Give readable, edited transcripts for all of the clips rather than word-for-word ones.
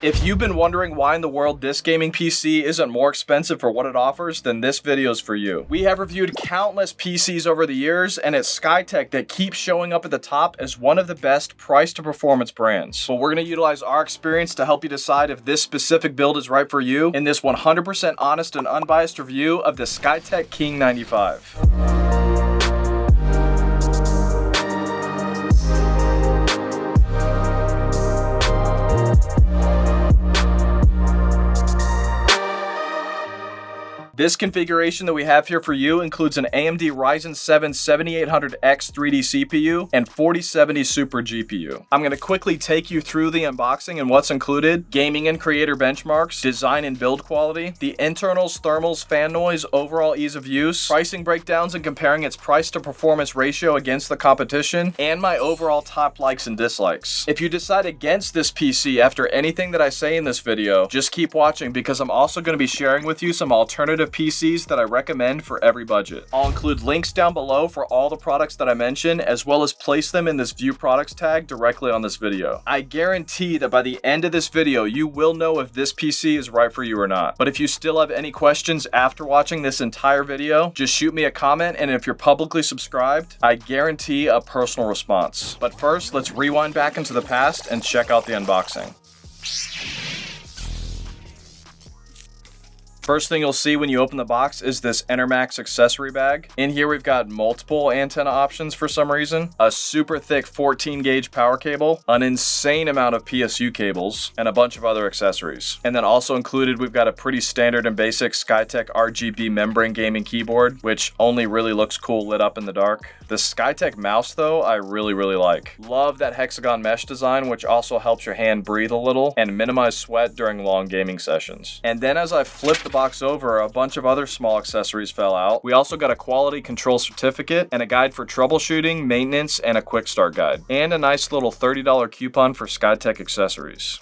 If you've been wondering why in the world this gaming PC isn't more expensive for what it offers, then this video is for you. We have reviewed countless PCs over the years, and it's Skytech that keeps showing up at the top as one of the best price to performance brands. But we're going to utilize our experience to help you decide if this specific build is right for you in this 100% honest and unbiased review of the Skytech King 95. This configuration that we have here for you includes an AMD Ryzen 7 7800X 3D CPU and 4070 Super GPU. I'm going to quickly take you through the unboxing and what's included, gaming and creator benchmarks, design and build quality, the internals, thermals, fan noise, overall ease of use, pricing breakdowns and comparing its price to performance ratio against the competition, and my overall top likes and dislikes. If you decide against this PC after anything that I say in this video, just keep watching because I'm also going to be sharing with you some alternative PCs that I recommend for every budget. I'll include links down below for all the products that I mentioned, as well as place them in this view products tag directly on this video. I guarantee that by the end of this video, you will know if this PC is right for you or not. But if you still have any questions after watching this entire video, just shoot me a comment, and if you're publicly subscribed, I guarantee a personal response. But first, let's rewind back into the past and check out the unboxing. First thing you'll see when you open the box is this Enermax accessory bag. In here we've got multiple antenna options for some reason, a super thick 14 gauge power cable, an insane amount of PSU cables, and a bunch of other accessories. And then also included we've got a pretty standard and basic Skytech RGB membrane gaming keyboard, which only really looks cool lit up in the dark. The Skytech mouse though, I really like. Love that hexagon mesh design, which also helps your hand breathe a little and minimize sweat during long gaming sessions. And then as I flip the box over, a bunch of other small accessories fell out. We also got a quality control certificate and a guide for troubleshooting, maintenance, and a quick start guide. And a nice little $30 coupon for Skytech accessories.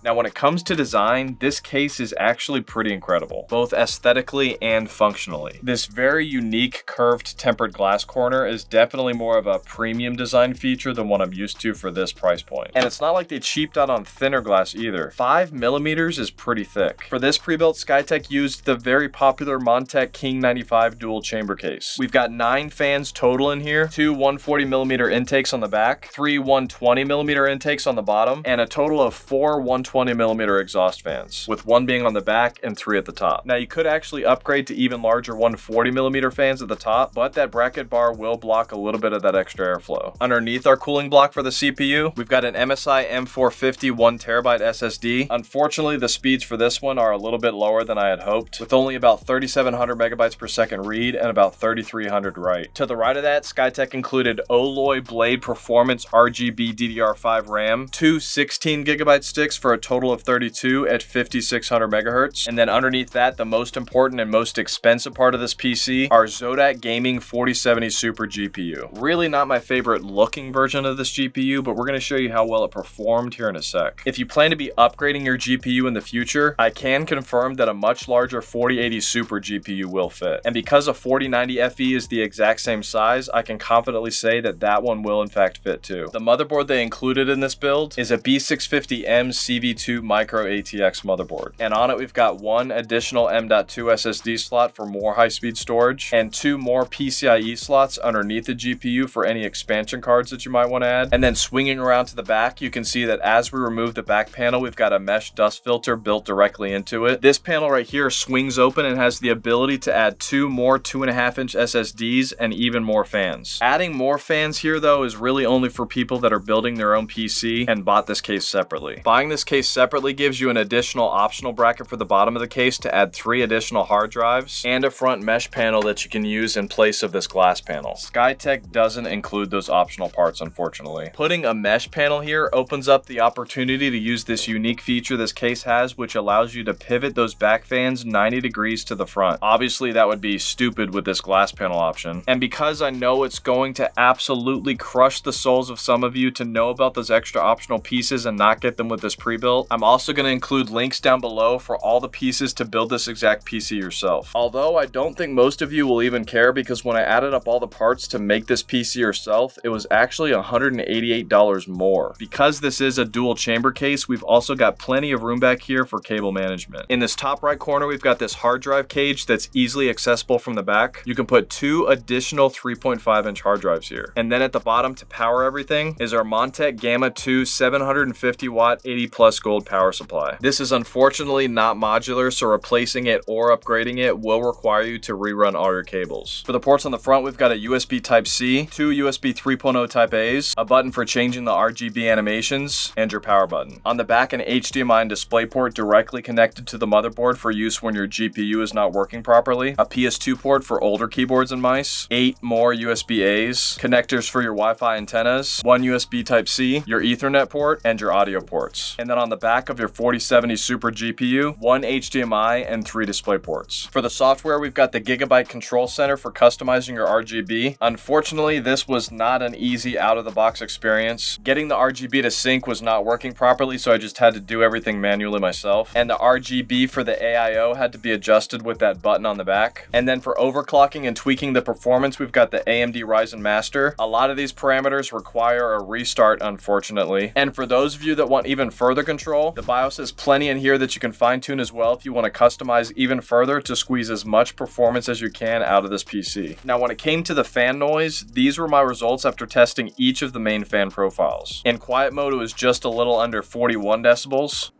Now, when it comes to design, this case is actually pretty incredible, both aesthetically and functionally. This very unique curved tempered glass corner is definitely more of a premium design feature than what I'm used to for this price point. And it's not like they cheaped out on thinner glass either. 5mm is pretty thick. For this pre-built, Skytech used the very popular Montech King 95 dual chamber case. We've got 9 fans total in here, 2 140mm intakes on the back, 3 120mm intakes on the bottom, and a total of 4 120mm exhaust fans, with 1 being on the back and 3 at the top. Now you could actually upgrade to even larger 140mm fans at the top, but that bracket bar will block a little bit of that extra airflow. Underneath our cooling block for the CPU, we've got an MSI M450 1TB SSD. Unfortunately, the speeds for this one are a little bit lower than I had hoped, with only about 3,700 megabytes per second read and about 3,300 write. To the right of that, Skytech included Alloy Blade Performance RGB DDR5 RAM, 2 16GB sticks for a total of 32 at 5600 megahertz. And then underneath that, the most important and most expensive part of this PC, our Zotac Gaming 4070 Super GPU. Really not my favorite looking version of this GPU, but we're going to show you how well it performed here in a sec. If you plan to be upgrading your GPU in the future, I can confirm that a much larger 4080 Super GPU will fit. And because a 4090 FE is the exact same size, I can confidently say that that one will in fact fit too. The motherboard they included in this build is a B650M CV2 micro ATX motherboard, and on it we've got 1 additional M.2 SSD slot for more high-speed storage and 2 more PCIe slots underneath the GPU for any expansion cards that you might want to add. And then swinging around to the back, you can see that as we remove the back panel, we've got a mesh dust filter built directly into it. This panel right here swings open and has the ability to add 2 more 2.5-inch SSDs and even more fans. Adding more fans here though is really only for people that are building their own PC and bought this case separately. Buying this case separately gives you an additional optional bracket for the bottom of the case to add 3 additional hard drives and a front mesh panel that you can use in place of this glass panel. Skytech doesn't include those optional parts, unfortunately. Putting a mesh panel here opens up the opportunity to use this unique feature this case has, which allows you to pivot those back fans 90 degrees to the front. Obviously, that would be stupid with this glass panel option. And because I know it's going to absolutely crush the souls of some of you to know about those extra optional pieces and not get them with this pre-built, Prebuilt. I'm also going to include links down below for all the pieces to build this exact PC yourself. Although I don't think most of you will even care, because when I added up all the parts to make this PC yourself, it was actually $188 more. Because this is a dual chamber case, we've also got plenty of room back here for cable management. In this top right corner, we've got this hard drive cage that's easily accessible from the back. You can put 2 additional 3.5-inch hard drives here. And then at the bottom, to power everything, is our Montec Gamma 2 750 watt 80 plus gold power supply. This is unfortunately not modular, so replacing it or upgrading it will require you to rerun all your cables. For the ports on the front, we've got a USB Type-C, 2 USB 3.0 Type-A's, a button for changing the RGB animations, and your power button. On the back, an HDMI and DisplayPort directly connected to the motherboard for use when your GPU is not working properly, a PS2 port for older keyboards and mice, 8 more USB-A's, connectors for your Wi-Fi antennas, 1 USB Type-C, your Ethernet port, and your audio ports. And then on the back of your 4070 Super GPU, 1 HDMI and 3 display ports. For the software, we've got the Gigabyte Control Center for customizing your RGB. Unfortunately, this was not an easy out-of-the-box experience. Getting the RGB to sync was not working properly, so I just had to do everything manually myself. And the RGB for the AIO had to be adjusted with that button on the back. And then for overclocking and tweaking the performance, we've got the AMD Ryzen Master. A lot of these parameters require a restart, unfortunately. And for those of you that want even further control, the BIOS has plenty in here that you can fine-tune as well if you want to customize even further to squeeze as much performance as you can out of this PC. Now, when it came to the fan noise, these were my results after testing each of the main fan profiles. In quiet mode, it was just a little under 41 decibels.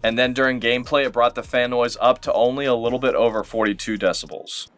And then during gameplay, it brought the fan noise up to only a little bit over 42 decibels.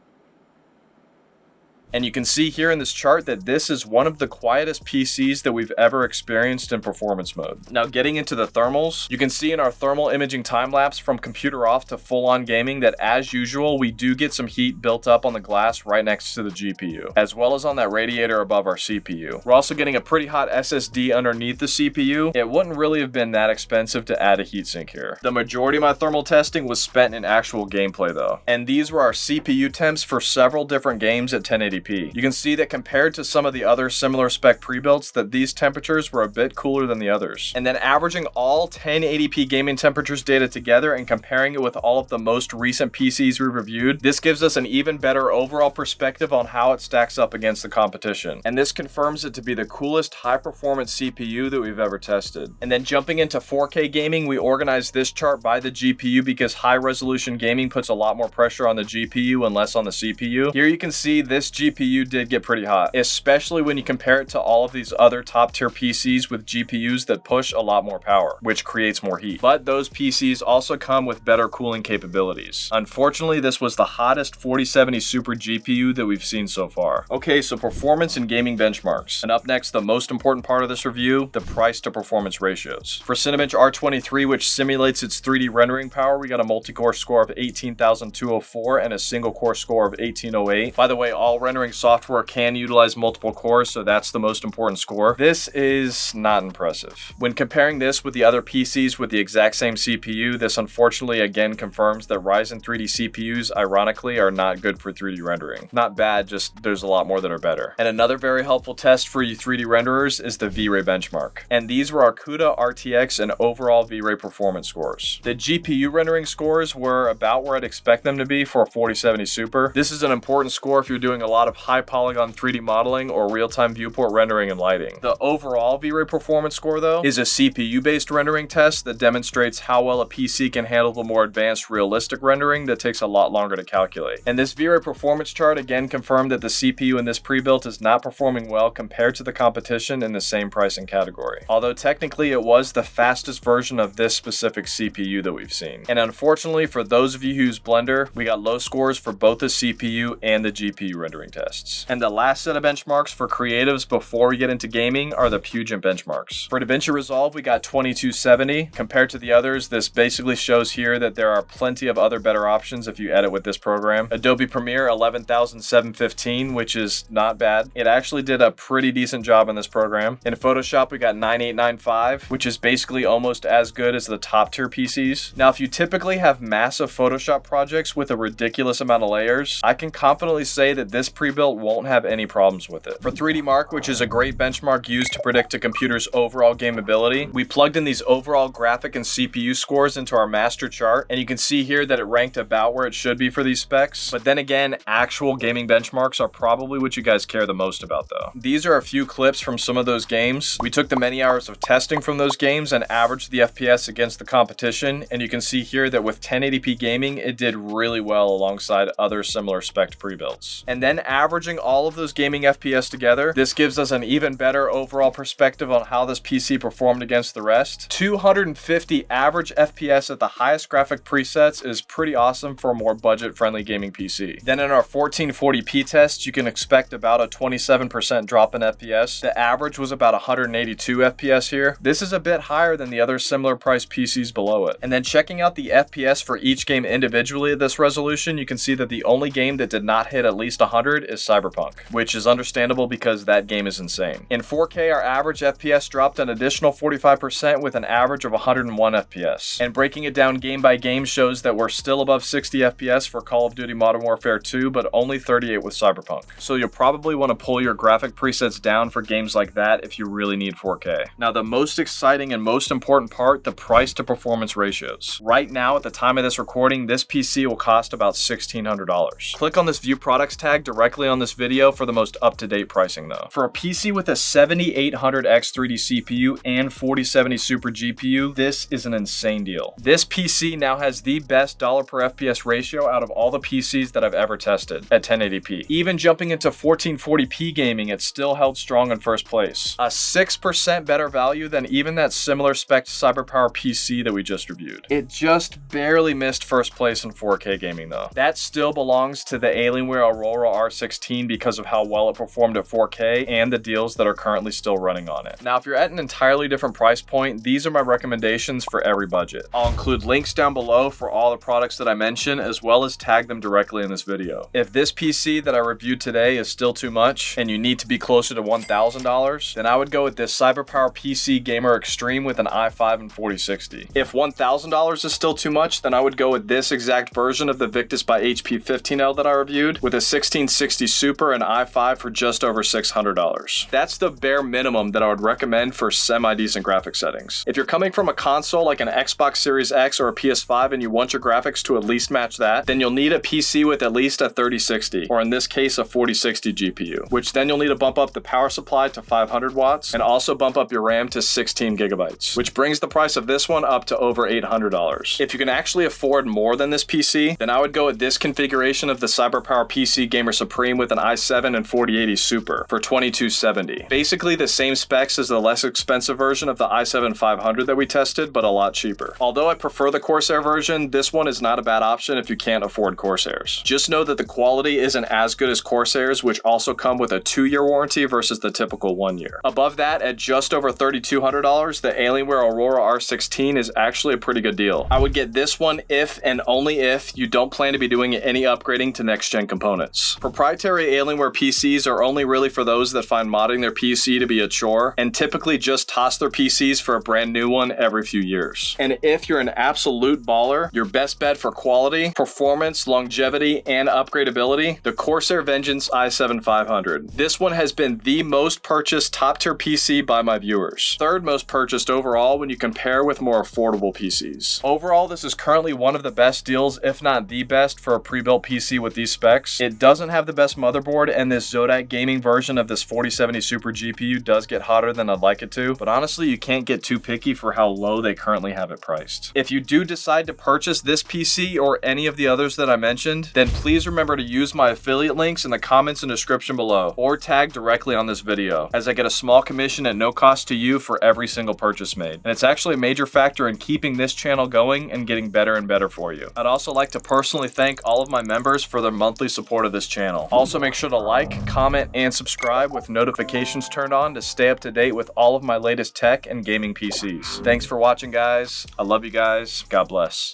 And you can see here in this chart that this is one of the quietest PCs that we've ever experienced in performance mode. Now, getting into the thermals, you can see in our thermal imaging time lapse from computer off to full on gaming that, as usual, we do get some heat built up on the glass right next to the GPU, as well as on that radiator above our CPU. We're also getting a pretty hot SSD underneath the CPU. It wouldn't really have been that expensive to add a heatsink here. The majority of my thermal testing was spent in actual gameplay though. And these were our CPU temps for several different games at 1080p. You can see that compared to some of the other similar spec pre-builts, that these temperatures were a bit cooler than the others. And then averaging all 1080p gaming temperatures data together and comparing it with all of the most recent PCs we reviewed, this gives us an even better overall perspective on how it stacks up against the competition. And this confirms it to be the coolest high-performance CPU that we've ever tested. And then jumping into 4K gaming, we organized this chart by the GPU because high-resolution gaming puts a lot more pressure on the GPU and less on the CPU. Here you can see this GPU did get pretty hot, especially when you compare it to all of these other top tier PCs with GPUs that push a lot more power, which creates more heat. But those PCs also come with better cooling capabilities. Unfortunately, this was the hottest 4070 Super GPU that we've seen so far. Okay, so performance and gaming benchmarks. And up next, the most important part of this review, the price to performance ratios. For Cinebench R23, which simulates its 3D rendering power, we got a multi-core score of 18,204 and a single core score of 1808. By the way, all rendering software can utilize multiple cores, so that's the most important score. This is not impressive. When comparing this with the other PCs with the exact same CPU, this unfortunately again confirms that Ryzen 3D CPUs, ironically, are not good for 3D rendering. Not bad, just there's a lot more that are better. And another very helpful test for you 3D renderers is the V-Ray benchmark. And these were our CUDA, RTX, and overall V-Ray performance scores. The GPU rendering scores were about where I'd expect them to be for a 4070 Super. This is an important score if you're doing a lot of high polygon 3D modeling or real-time viewport rendering and lighting. The overall V-Ray performance score though is a CPU-based rendering test that demonstrates how well a PC can handle the more advanced realistic rendering that takes a lot longer to calculate. And this V-Ray performance chart again confirmed that the CPU in this pre-built is not performing well compared to the competition in the same pricing category. Although technically it was the fastest version of this specific CPU that we've seen. And unfortunately for those of you who use Blender, we got low scores for both the CPU and the GPU rendering tests. And the last set of benchmarks for creatives before we get into gaming are the Puget Benchmarks. For DaVinci Resolve, we got 2270. Compared to the others, this basically shows here that there are plenty of other better options if you edit with this program. Adobe Premiere 11,715, which is not bad. It actually did a pretty decent job in this program. In Photoshop, we got 9895, which is basically almost as good as the top tier PCs. Now, if you typically have massive Photoshop projects with a ridiculous amount of layers, I can confidently say that this Prebuilt won't have any problems with it. For 3D Mark, which is a great benchmark used to predict a computer's overall game ability, we plugged in these overall graphic and CPU scores into our master chart, and you can see here that it ranked about where it should be for these specs. But then again, actual gaming benchmarks are probably what you guys care the most about though. These are a few clips from some of those games. We took the many hours of testing from those games and averaged the FPS against the competition, and you can see here that with 1080p gaming, it did really well alongside other similar spec pre-builds. And then averaging all of those gaming FPS together, this gives us an even better overall perspective on how this PC performed against the rest. 250 average FPS at the highest graphic presets is pretty awesome for a more budget-friendly gaming PC. Then in our 1440p test, you can expect about a 27% drop in FPS. The average was about 182 FPS here. This is a bit higher than the other similar priced PCs below it. And then checking out the FPS for each game individually at this resolution, you can see that the only game that did not hit at least 100 is Cyberpunk, which is understandable because that game is insane. In 4K, our average FPS dropped an additional 45% with an average of 101 FPS. And breaking it down game by game shows that we're still above 60 FPS for Call of Duty Modern Warfare 2, but only 38 with Cyberpunk. So you'll probably want to pull your graphic presets down for games like that if you really need 4K. Now the most exciting and most important part, the price to performance ratios. Right now at the time of this recording, this PC will cost about $1,600. Click on this view products tag directly on this video for the most up-to-date pricing though. For a PC with a 7800X 3D CPU and 4070 Super GPU, this is an insane deal. This PC now has the best dollar per FPS ratio out of all the PCs that I've ever tested at 1080p. Even jumping into 1440p gaming, it still held strong in first place. A 6% better value than even that similar spec CyberPower PC that we just reviewed. It just barely missed first place in 4K gaming though. That still belongs to the Alienware Aurora R16 because of how well it performed at 4K and the deals that are currently still running on it. Now, if you're at an entirely different price point, these are my recommendations for every budget. I'll include links down below for all the products that I mentioned, as well as tag them directly in this video. If this PC that I reviewed today is still too much and you need to be closer to $1,000, then I would go with this CyberPower PC Gamer Extreme with an i5 and 4060. If $1,000 is still too much, then I would go with this exact version of the Victus by HP 15L that I reviewed with a 1660 Super and i5 for just over $600. That's the bare minimum that I would recommend for semi-decent graphic settings. If you're coming from a console like an Xbox Series X or a PS5 and you want your graphics to at least match that, then you'll need a PC with at least a 3060, or in this case a 4060 GPU, which then you'll need to bump up the power supply to 500 watts and also bump up your RAM to 16 gigabytes, which brings the price of this one up to over $800. If you can actually afford more than this PC, then I would go with this configuration of the CyberPower PC Gamer Supreme with an i7 and 4080 Super for $2270. Basically the same specs as the less expensive version of the i7 500 that we tested, but a lot cheaper. Although I prefer the Corsair version, this one is not a bad option if you can't afford Corsairs. Just know that the quality isn't as good as Corsairs, which also come with a 2-year warranty versus the typical 1 year. Above that, at just over $3,200, the Alienware Aurora R16 is actually a pretty good deal. I would get this one if and only if you don't plan to be doing any upgrading to next-gen components. Proprietary Alienware PCs are only really for those that find modding their PC to be a chore and typically just toss their PCs for a brand new one every few years. And if you're an absolute baller, your best bet for quality, performance, longevity, and upgradability, the Corsair Vengeance i7 500. This one has been the most purchased top-tier PC by my viewers. Third most purchased overall when you compare with more affordable PCs. Overall, this is currently one of the best deals, if not the best, for a pre-built PC with these specs. It doesn't have the best motherboard, and this Zotac gaming version of this 4070 Super GPU does get hotter than I'd like it to, but honestly, you can't get too picky for how low they currently have it priced. If you do decide to purchase this PC or any of the others that I mentioned, then please remember to use my affiliate links in the comments and description below, or tag directly on this video, as I get a small commission at no cost to you for every single purchase made. And it's actually a major factor in keeping this channel going and getting better and better for you. I'd also like to personally thank all of my members for their monthly support of this channel. Also make sure to like, comment, and subscribe with notifications turned on to stay up to date with all of my latest tech and gaming PCs. Thanks for watching, guys. I love you guys. God bless.